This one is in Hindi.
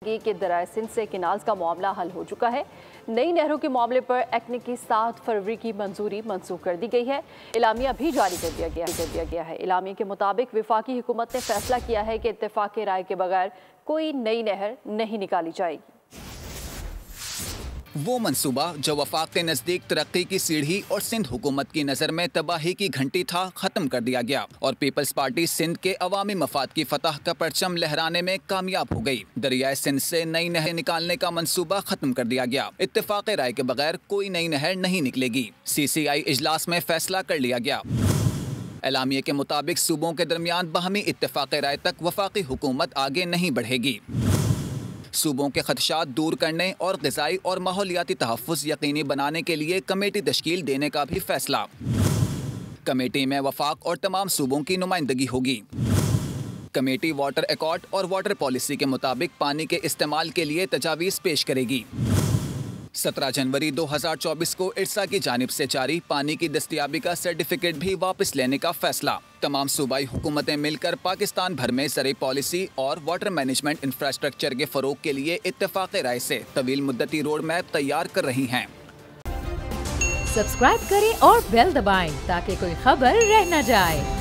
के दरियाए सिंध से किनाल्स का मामला हल हो चुका है। नई नहरों के मामले पर एक्ने की 7 फरवरी की मंजूरी मंसूख कर दी गई है। इलामिया भी जारी कर दिया गया है। इलामिया के मुताबिक वफाकी हुकूमत ने फैसला किया है कि इत्तेफाक राय के बगैर कोई नई नहर नहीं निकाली जाएगी। वो मंसूबा जो वफाक के नजदीक तरक्की की सीढ़ी और सिंध हुकूमत की नजर में तबाही की घंटी था, खत्म कर दिया गया और पीपल्स पार्टी सिंध के अवामी मफाद की फतह का परचम लहराने में कामयाब हो गई। दरियाए सिंध से नई नहर निकालने का मंसूबा खत्म कर दिया गया। इत्तेफाक राय के बगैर कोई नई नहर नहीं निकलेगी। CCI इजलास में फैसला कर लिया गया। एलामिया के मुताबिक सूबों के दरमियान बाहमी इत्तेफाक राय तक वफाकी हुकूमत आगे नहीं बढ़ेगी। सूबों के खदशात दूर करने और ग़िज़ाई और माहौलियाती तहफ़्फ़ुज़ यकीनी बनाने के लिए कमेटी तश्कील देने का भी फैसला। कमेटी में वफाक और तमाम सूबों की नुमाइंदगी होगी। कमेटी वाटर एकॉर्ड और वाटर पॉलिसी के मुताबिक पानी के इस्तेमाल के लिए तजावीज़ पेश करेगी। 17 जनवरी 2024 को इरसा की जानिब से जारी पानी की दस्तयाबी का सर्टिफिकेट भी वापस लेने का फैसला। तमाम सूबाई हुकूमतें मिलकर पाकिस्तान भर में ज़राई पॉलिसी और वाटर मैनेजमेंट इंफ्रास्ट्रक्चर के फ़रोग के लिए इत्तेफाक राय से तवील मुद्दती रोड मैप तैयार कर रही हैं। सब्सक्राइब करें और बेल दबाएं ताकि कोई खबर रह न जाए।